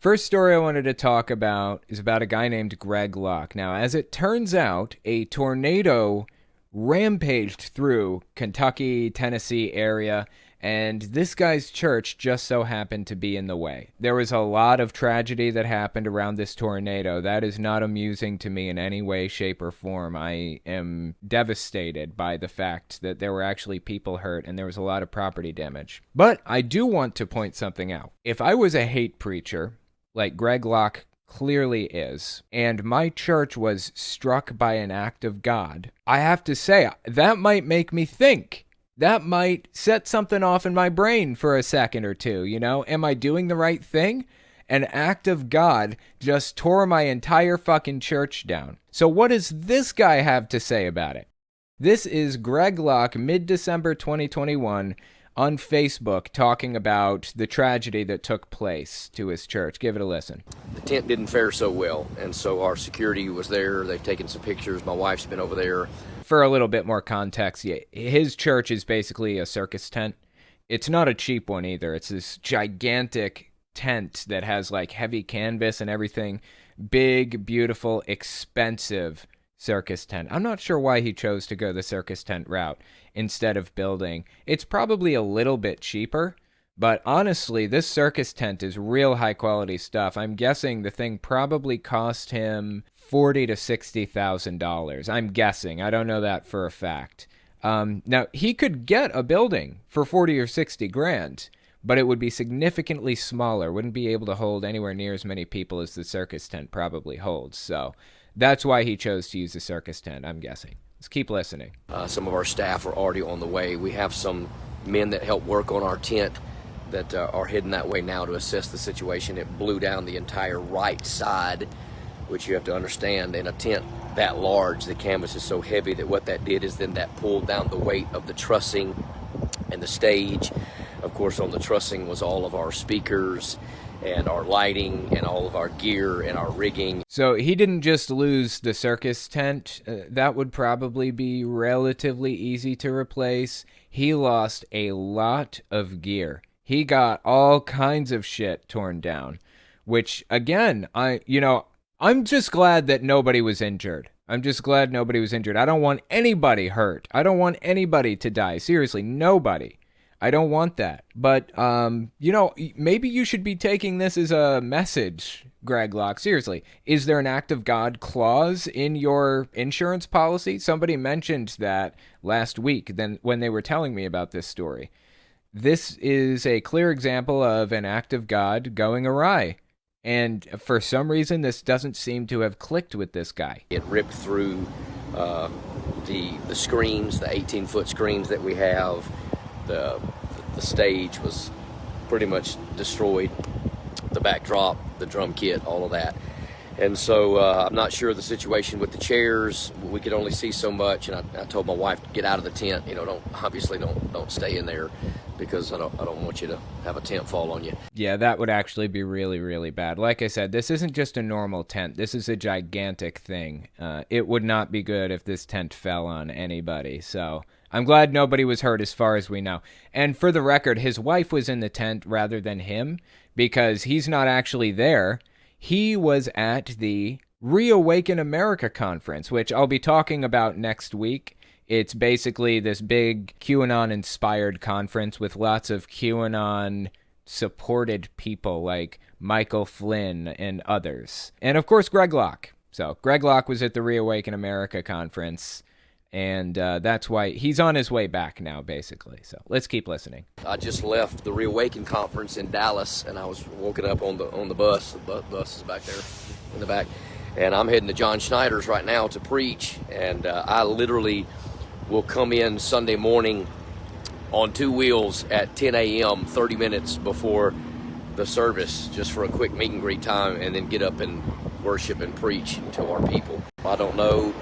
First story I wanted to talk about is about a guy named Greg Locke. Now, as it turns out, a tornado rampaged through Kentucky, Tennessee area, and this guy's church just so happened to be in the way. There was a lot of tragedy that happened around this tornado. That is not amusing to me in any way, shape, or form. I am devastated by the fact that there were actually people hurt and there was a lot of property damage. But I do want to point something out. If I was a hate preacher, like Greg Locke clearly is, and my church was struck by an act of God, I have to say, that might make me think. That might set something off in my brain for a second or two, you know? Am I doing the right thing? An act of God just tore my entire fucking church down. So what does this guy have to say about it? This is Greg Locke, mid-December 2021, on Facebook, talking about the tragedy that took place to his church. Give it a listen. The tent didn't fare so well, and so our security was there. They've taken some pictures. My wife's been over there. For a little bit more context, his church is basically a circus tent. It's not a cheap one either. It's this gigantic tent that has like heavy canvas and everything. Big, beautiful, expensive circus tent. I'm not sure why he chose to go the circus tent route instead of building. It's probably a little bit cheaper, but honestly, this circus tent is real high quality stuff. I'm guessing the thing probably cost him $40,000 to $60,000. I'm guessing. I don't know that for a fact. Now he could get a building for 40 or 60 grand, but it would be significantly smaller. Wouldn't be able to hold anywhere near as many people as the circus tent probably holds. So that's why he chose to use the circus tent, I'm guessing. Let's keep listening. Some of our staff are already on the way. We have some men that help work on our tent that are heading that way now to assess the situation. It blew down the entire right side, which you have to understand, in a tent that large, the canvas is so heavy that what that did is then that pulled down the weight of the trussing and the stage. Of course, on the trussing was all of our speakers and our lighting and all of our gear and our rigging. So he didn't just lose the circus tent. That would probably be relatively easy to replace. He lost a lot of gear. He got all kinds of shit torn down, which again, I'm just glad that nobody was injured. I'm just glad nobody was injured. I don't want anybody hurt. I don't want anybody to die. Seriously, nobody. I don't want that. But, maybe you should be taking this as a message, Greg Locke. Seriously, is there an act of God clause in your insurance policy? Somebody mentioned that last week when they were telling me about this story. This is a clear example of an act of God going awry. And for some reason, this doesn't seem to have clicked with this guy. It ripped through the screens, the 18-foot screens that we have. The stage was pretty much destroyed. The backdrop, the drum kit, all of that. And so I'm not sure of the situation with the chairs. We could only see so much, and I told my wife to get out of the tent. Don't stay in there, because I don't want you to have a tent fall on you. Yeah, that would actually be really, really bad. Like I said, this isn't just a normal tent. This is a gigantic thing. It would not be good if this tent fell on anybody. So I'm glad nobody was hurt as far as we know. And for the record, his wife was in the tent rather than him, because he's not actually there. He was at the Reawaken America conference, which I'll be talking about next week. It's basically this big QAnon-inspired conference with lots of QAnon-supported people like Michael Flynn and others. And, of course, Greg Locke. So Greg Locke was at the Reawaken America conference, and that's why he's on his way back now, basically. So let's keep listening. I just left the Reawaken conference in Dallas, and I was woken up on the bus. The bus is back there in the back. And I'm heading to John Schneider's right now to preach, and I literally will come in Sunday morning on two wheels at 10 a.m., 30 minutes before the service, just for a quick meet and greet time, and then get up and worship and preach to our people. I don't know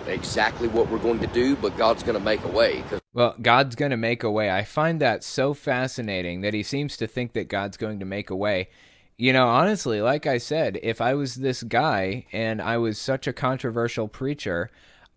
exactly what we're going to do, but God's going to make a way. Well, God's going to make a way. I find that so fascinating that he seems to think that God's going to make a way. You know, honestly, like I said, if I was this guy and I was such a controversial preacher,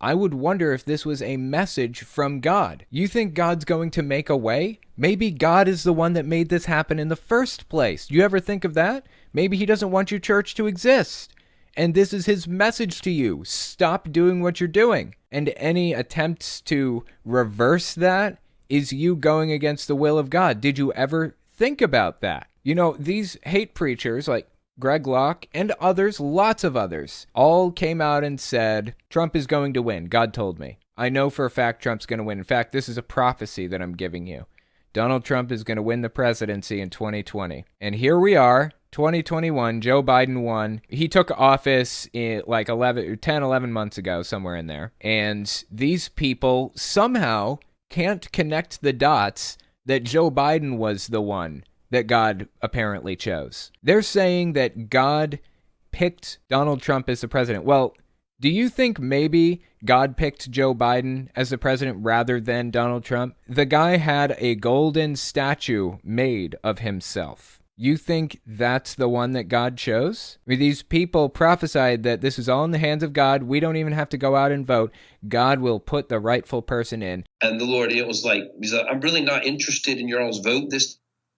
I would wonder if this was a message from God. You think God's going to make a way? Maybe God is the one that made this happen in the first place. Do you ever think of that? Maybe he doesn't want your church to exist. And this is his message to you. Stop doing what you're doing. And any attempts to reverse that is you going against the will of God. Did you ever think about that? You know, these hate preachers like Greg Locke and others, lots of others, all came out and said, Trump is going to win. God told me. I know for a fact Trump's going to win. In fact, this is a prophecy that I'm giving you. Donald Trump is going to win the presidency in 2020. And here we are, 2021, Joe Biden won. He took office in like 11 months ago, somewhere in there. And these people somehow can't connect the dots that Joe Biden was the one that God apparently chose. They're saying that God picked Donald Trump as the president. Well, do you think maybe God picked Joe Biden as the president rather than Donald Trump? The guy had a golden statue made of himself. You think that's the one that God chose? I mean, these people prophesied that this is all in the hands of God. We don't even have to go out and vote. God will put the rightful person in. And the Lord, it was like, he's like, I'm really not interested in your all's vote this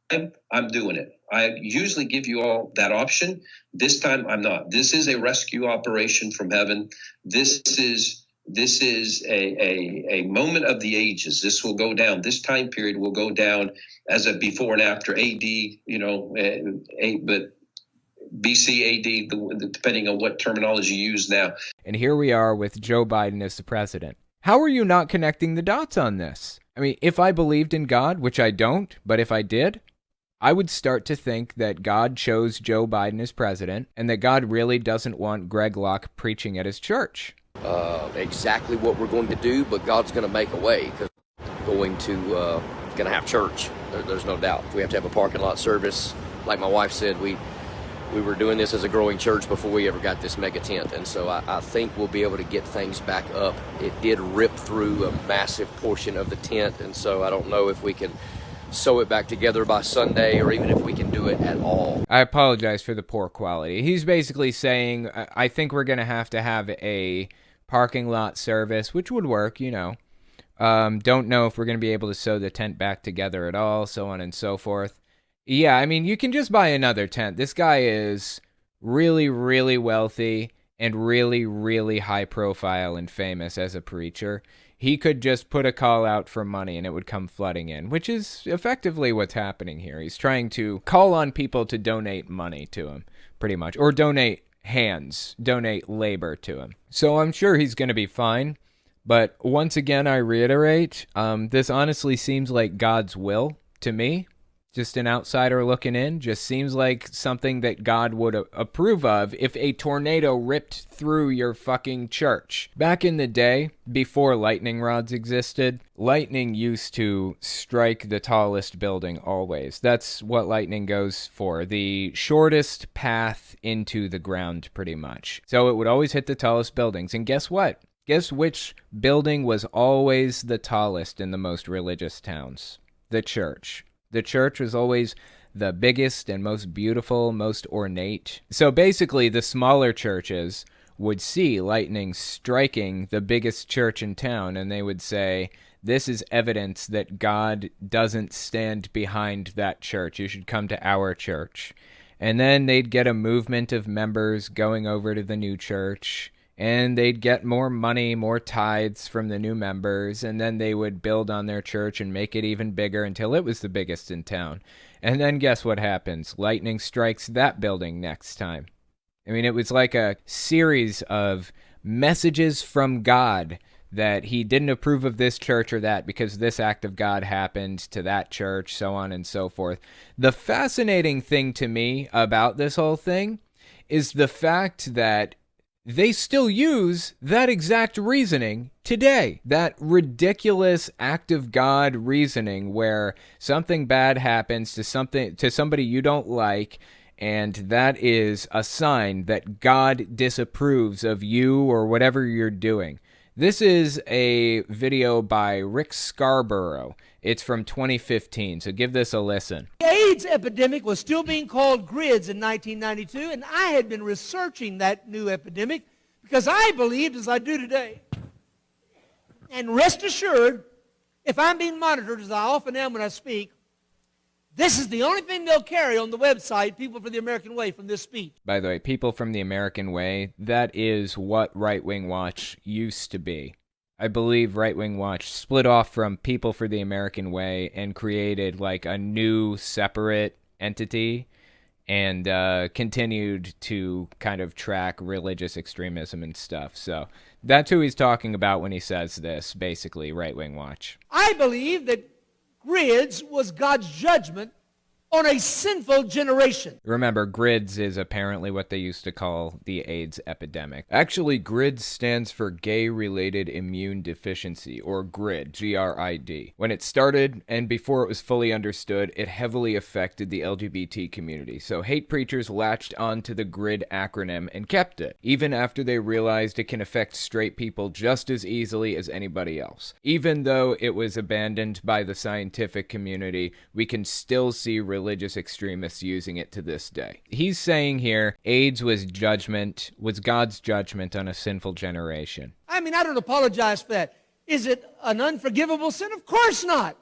time. I'm doing it. I usually give you all that option. This time I'm not. This is a rescue operation from heaven. This is a moment of the ages. This will go down. This time period will go down as a before and after AD, but BC AD, depending on what terminology you use now. And here we are with Joe Biden as the president. How are you not connecting the dots on this? I mean, if I believed in God, which I don't, but if I did, I would start to think that God chose Joe Biden as president and that God really doesn't want Greg Locke preaching at his church. Exactly what we're going to do, but God's going to make a way because we're going to have church. There's no doubt. We have to have a parking lot service. Like my wife said, we were doing this as a growing church before we ever got this mega tent, and so I think we'll be able to get things back up. It did rip through a massive portion of the tent, and so I don't know if we can sew it back together by Sunday or even if we can do it at all. I apologize for the poor quality. He's basically saying, I think we're going to have a parking lot service, which would work, you know. Don't know if we're going to be able to sew the tent back together at all, so on and so forth. Yeah, I mean, you can just buy another tent. This guy is really, really wealthy and really, really high profile and famous as a preacher. He could just put a call out for money and it would come flooding in, which is effectively what's happening here. He's trying to call on people to donate money to him, pretty much, or donate hands, donate labor to him. So I'm sure he's going to be fine. But once again, I reiterate, this honestly seems like God's will to me. Just an outsider looking in, just seems like something that God would approve of if a tornado ripped through your fucking church. Back in the day, before lightning rods existed, lightning used to strike the tallest building always. That's what lightning goes for, the shortest path into the ground, pretty much. So it would always hit the tallest buildings. And guess what? Guess which building was always the tallest in the most religious towns? The church. The church was always the biggest and most beautiful, most ornate. So basically, the smaller churches would see lightning striking the biggest church in town, and they would say, this is evidence that God doesn't stand behind that church. You should come to our church. And then they'd get a movement of members going over to the new church, and they'd get more money, more tithes from the new members, and then they would build on their church and make it even bigger until it was the biggest in town. And then guess what happens? Lightning strikes that building next time. I mean, it was like a series of messages from God that he didn't approve of this church or that because this act of God happened to that church, so on and so forth. The fascinating thing to me about this whole thing is the fact that they still use that exact reasoning today. That ridiculous act of God reasoning where something bad happens to somebody you don't like, and that is a sign that God disapproves of you or whatever you're doing. This is a video by Rick Scarborough. It's from 2015, so give this a listen. The AIDS epidemic was still being called grids in 1992, and I had been researching that new epidemic because I believed, as I do today, And rest assured, if I'm being monitored, as I often am when I speak, this is the only thing they'll carry on the website, People for the American Way, from this speech. By the way, People from the American Way, that is what Right Wing Watch used to be. I believe Right Wing Watch split off from People for the American Way and created like a new separate entity and continued to kind of track religious extremism and stuff. So that's who he's talking about when he says this, basically, Right Wing Watch. I believe that grids was God's judgment on a sinful generation. Remember, GRIDS is apparently what they used to call the AIDS epidemic. Actually, GRIDS stands for Gay-Related Immune Deficiency, or GRID, G-R-I-D. When it started, and before it was fully understood, it heavily affected the LGBT community, so hate preachers latched onto the GRID acronym and kept it, even after they realized it can affect straight people just as easily as anybody else. Even though it was abandoned by the scientific community, we can still see religious extremists using it to this day. He's saying here, AIDS was God's judgment on a sinful generation. I mean, I don't apologize for that. Is it an unforgivable sin? Of course not.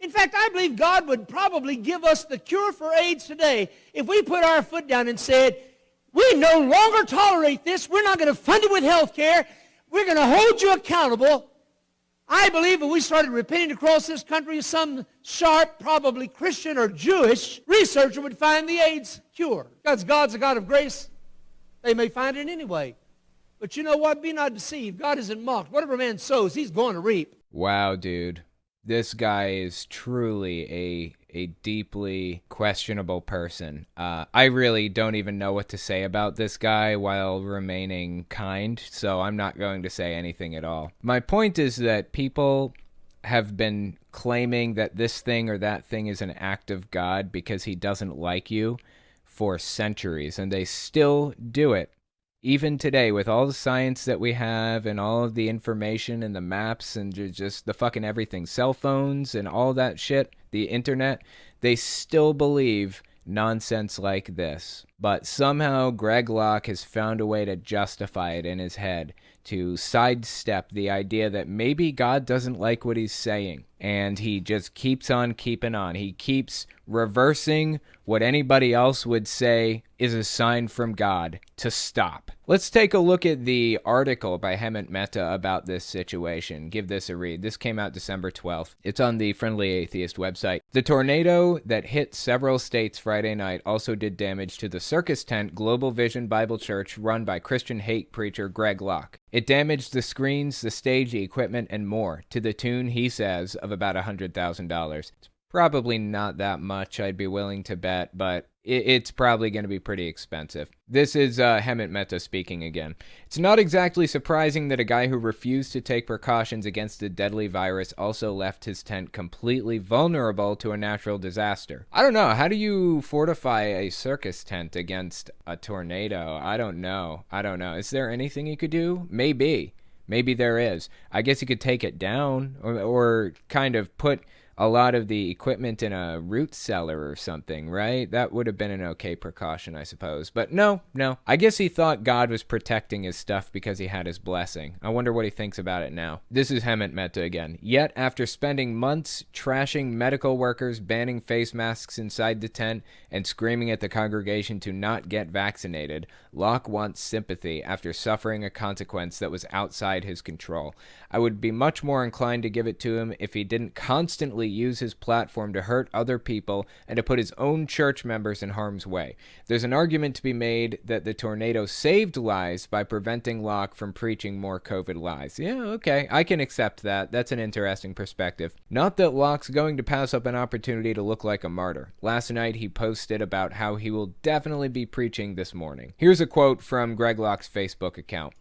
In fact, I believe God would probably give us the cure for AIDS today if we put our foot down and said, we no longer tolerate this. We're not going to fund it with health care. We're going to hold you accountable. I believe if we started repenting across this country, some sharp, probably Christian or Jewish researcher would find the AIDS cure. Because God's a God of grace. They may find it anyway. But you know what? Be not deceived. God isn't mocked. Whatever man sows, he's going to reap. Wow, dude. This guy is truly a deeply questionable person. I really don't even know what to say about this guy while remaining kind, so I'm not going to say anything at all. My point is that people have been claiming that this thing or that thing is an act of God because he doesn't like you for centuries, and they still do it. Even today, with all the science that we have and all of the information and the maps and just the fucking everything, cell phones and all that shit, the internet, they still believe nonsense like this. But somehow Greg Locke has found a way to justify it in his head, to sidestep the idea that maybe God doesn't like what he's saying. And he just keeps on keeping on. He keeps reversing what anybody else would say is a sign from God to stop. Let's take a look at the article by Hemant Mehta about this situation. Give this a read. This came out December 12th. It's on the Friendly Atheist website. The tornado that hit several states Friday night also did damage to the circus tent Global Vision Bible Church run by Christian hate preacher Greg Locke. It damaged the screens, the stage, the equipment, and more, to the tune, he says, of about $100,000. It's probably not that much, I'd be willing to bet, but it's probably going to be pretty expensive. This is Hemant Mehta speaking again. It's not exactly surprising that a guy who refused to take precautions against the deadly virus also left his tent completely vulnerable to a natural disaster. I don't know. How do you fortify a circus tent against a tornado? I don't know. Is there anything you could do? Maybe. Maybe there is. I guess you could take it down or kind of put a lot of the equipment in a root cellar or something, right? That would have been an okay precaution, I suppose. But no. I guess he thought God was protecting his stuff because he had his blessing. I wonder what he thinks about it now. This is Hemant Mehta again. Yet, after spending months trashing medical workers, banning face masks inside the tent, and screaming at the congregation to not get vaccinated, Locke wants sympathy after suffering a consequence that was outside his control. I would be much more inclined to give it to him if he didn't constantly use his platform to hurt other people and to put his own church members in harm's way. There's an argument to be made that the tornado saved lives by preventing Locke from preaching more COVID lies. Yeah, okay, I can accept that. That's an interesting perspective. Not that Locke's going to pass up an opportunity to look like a martyr. Last night he posted about how he will definitely be preaching this morning. Here's a quote from Greg Locke's Facebook account.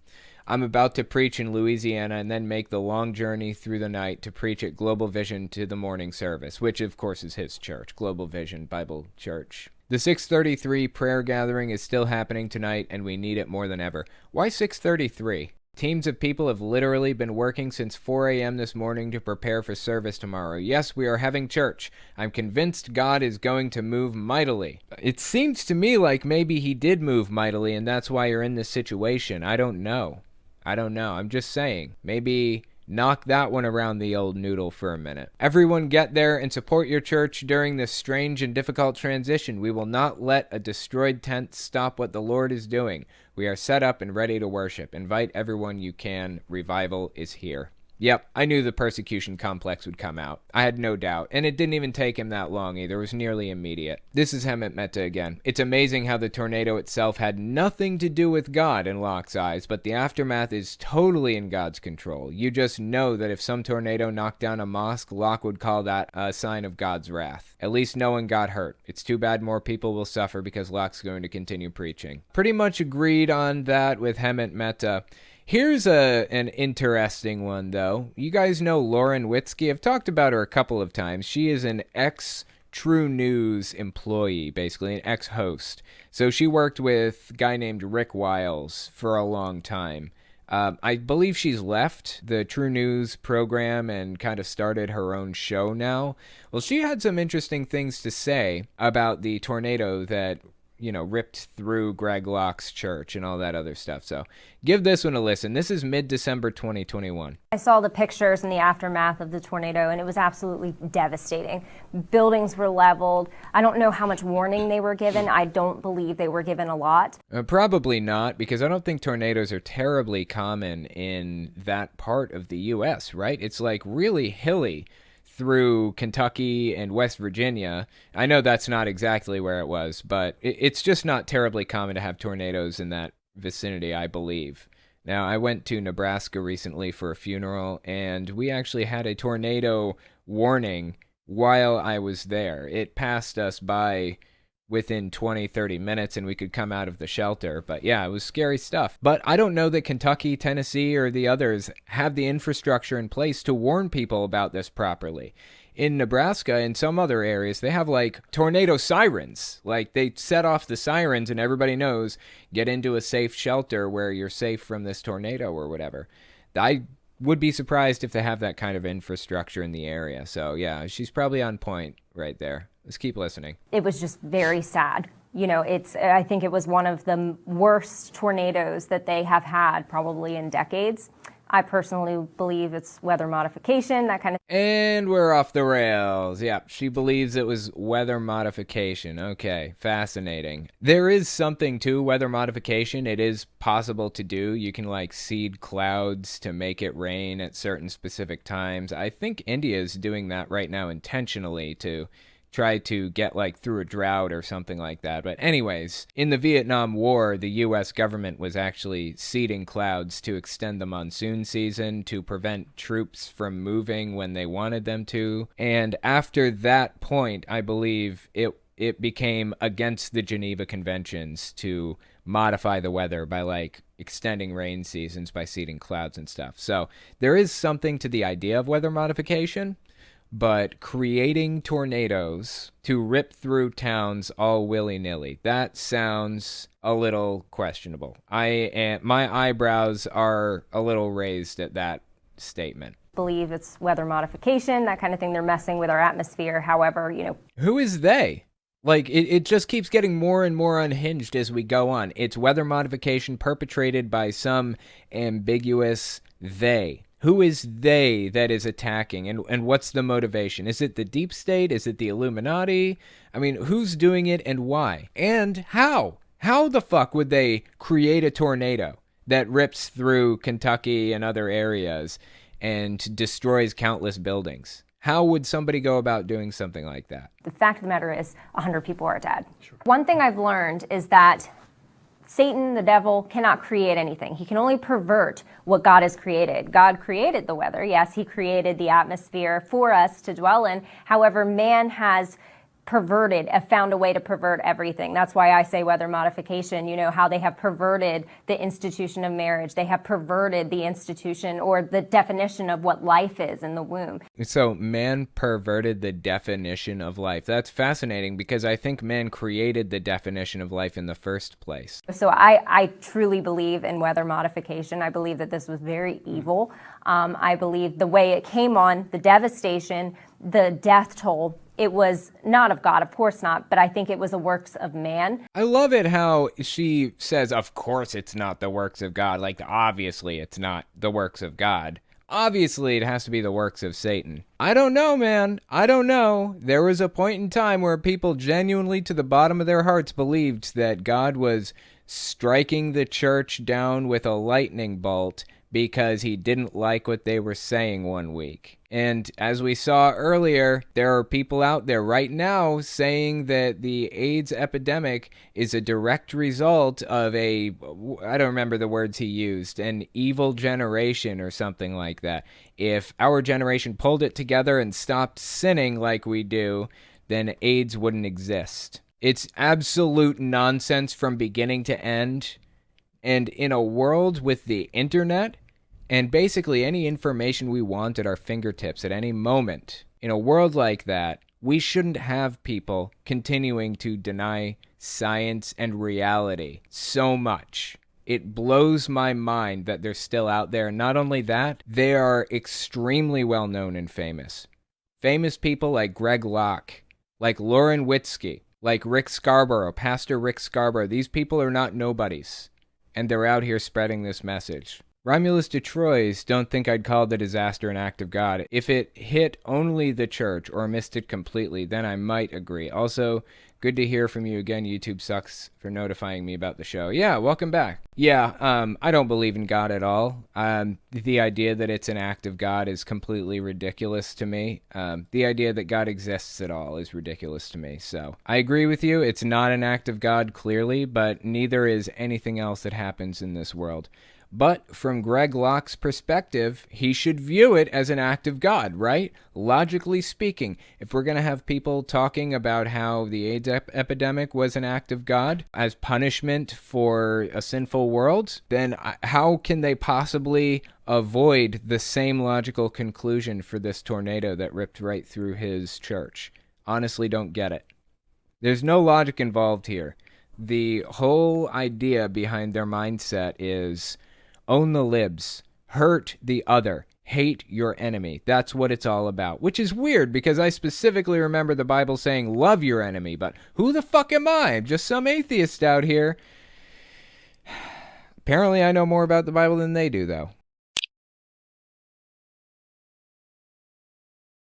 I'm about to preach in Louisiana and then make the long journey through the night to preach at Global Vision to the morning service, which of course is his church, Global Vision Bible Church. The 6:33 prayer gathering is still happening tonight and we need it more than ever. Why 6:33? Teams of people have literally been working since 4 a.m. this morning to prepare for service tomorrow. Yes, we are having church. I'm convinced God is going to move mightily. It seems to me like maybe he did move mightily and that's why you're in this situation. I don't know. I'm just saying. Maybe knock that one around the old noodle for a minute. Everyone get there and support your church during this strange and difficult transition. We will not let a destroyed tent stop what the Lord is doing. We are set up and ready to worship. Invite everyone you can. Revival is here. Yep, I knew the persecution complex would come out. I had no doubt, and it didn't even take him that long either. It was nearly immediate. This is Hemant Mehta again. It's amazing how the tornado itself had nothing to do with God in Locke's eyes, but the aftermath is totally in God's control. You just know that if some tornado knocked down a mosque, Locke would call that a sign of God's wrath. At least no one got hurt. It's too bad more people will suffer because Locke's going to continue preaching. Pretty much agreed on that with Hemant Mehta. Here's an interesting one, though. You guys know Lauren Witzke. I've talked about her a couple of times. She is an ex-True News employee, basically, an ex-host. So she worked with a guy named Rick Wiles for a long time. I believe she's left the True News program and kind of started her own show now. Well, she had some interesting things to say about the tornado that ripped through Greg Locke's church and all that other stuff. So give this one a listen. This is mid-December 2021. I saw the pictures in the aftermath of the tornado, and it was absolutely devastating. Buildings were leveled. I don't know how much warning they were given. I don't believe they were given a lot. Probably not, because I don't think tornadoes are terribly common in that part of the U.S., right? It's like really hilly through Kentucky and West Virginia. I know that's not exactly where it was, but it's just not terribly common to have tornadoes in that vicinity, I believe. Now, I went to Nebraska recently for a funeral, and we actually had a tornado warning while I was there. It passed us by within 20-30 minutes and we could come out of the shelter. But yeah, it was scary stuff. But I don't know that Kentucky, Tennessee, or the others have the infrastructure in place to warn people about this properly. In Nebraska and some other areas, they have like tornado sirens. Like they set off the sirens and everybody knows, get into a safe shelter where you're safe from this tornado or whatever. I would be surprised if they have that kind of infrastructure in the area. So yeah, she's probably on point right there. Let's keep listening. It was just very sad. I think it was one of the worst tornadoes that they have had probably in decades. I personally believe it's weather modification, that kind of. And we're off the rails. Yeah, she believes it was weather modification. Okay, fascinating. There is something to weather modification. It is possible to do. You can like seed clouds to make it rain at certain specific times. I think India is doing that right now intentionally to try to get like through a drought or something like that. But anyways, in the Vietnam War, the U.S. government was actually seeding clouds to extend the monsoon season to prevent troops from moving when they wanted them to. And after that point, I believe it became against the Geneva Conventions to modify the weather by like extending rain seasons by seeding clouds and stuff. So there is something to the idea of weather modification. But creating tornadoes to rip through towns all willy-nilly, that sounds a little questionable. My eyebrows are a little raised at that statement. Believe it's weather modification, that kind of thing. They're messing with our atmosphere. However, Who is they? Like, it just keeps getting more and more unhinged as we go on. It's weather modification perpetrated by some ambiguous they. Who is they that is attacking, and what's the motivation? Is it the deep state? Is it the Illuminati? I mean, who's doing it and why? And how? How the fuck would they create a tornado that rips through Kentucky and other areas and destroys countless buildings? How would somebody go about doing something like that? The fact of the matter is 100 people are dead. Sure. One thing I've learned is that Satan, the devil, cannot create anything. He can only pervert what God has created. God created the weather. Yes, he created the atmosphere for us to dwell in. However, man has found a way to pervert everything. That's why I say weather modification, how they have perverted the institution of marriage. They have perverted the institution or the definition of what life is in the womb. So man perverted the definition of life. That's fascinating because I think man created the definition of life in the first place. So I truly believe in weather modification. I believe that this was very evil. I believe the way it came on, the devastation, the death toll, it was not of God, of course not, but I think it was the works of man. I love it how she says, of course it's not the works of God. Like, obviously it's not the works of God. Obviously, it has to be the works of Satan. I don't know, man. I don't know. There was a point in time where people genuinely, to the bottom of their hearts, believed that God was striking the church down with a lightning bolt because he didn't like what they were saying one week. And as we saw earlier, there are people out there right now saying that the AIDS epidemic is a direct result of I don't remember the words he used, an evil generation or something like that. If our generation pulled it together and stopped sinning like we do, then AIDS wouldn't exist. It's absolute nonsense from beginning to end. And in a world with the internet and basically any information we want at our fingertips at any moment, in a world like that, we shouldn't have people continuing to deny science and reality so much. It blows my mind that they're still out there. Not only that, they are extremely well known and famous. Famous people like Greg Locke, like Lauren Witzke, like Rick Scarborough, Pastor Rick Scarborough. These people are not nobodies, and they're out here spreading this message. Romulus de Troyes don't think I'd call the disaster an act of God. If it hit only the church or missed it completely, then I might agree. Also, good to hear from you again. YouTube sucks for notifying me about the show. Yeah, welcome back. Yeah, I don't believe in God at all. The idea that it's an act of God is completely ridiculous to me. The idea that God exists at all is ridiculous to me. So I agree with you. It's not an act of God, clearly, but neither is anything else that happens in this world. But from Greg Locke's perspective, he should view it as an act of God, right? Logically speaking, if we're going to have people talking about how the AIDS epidemic was an act of God as punishment for a sinful world, then how can they possibly avoid the same logical conclusion for this tornado that ripped right through his church? Honestly, don't get it. There's no logic involved here. The whole idea behind their mindset is own the libs, hurt the other, hate your enemy. That's what it's all about, which is weird because I specifically remember the Bible saying love your enemy, but who the fuck am I? Just some atheist out here. Apparently I know more about the Bible than they do, though.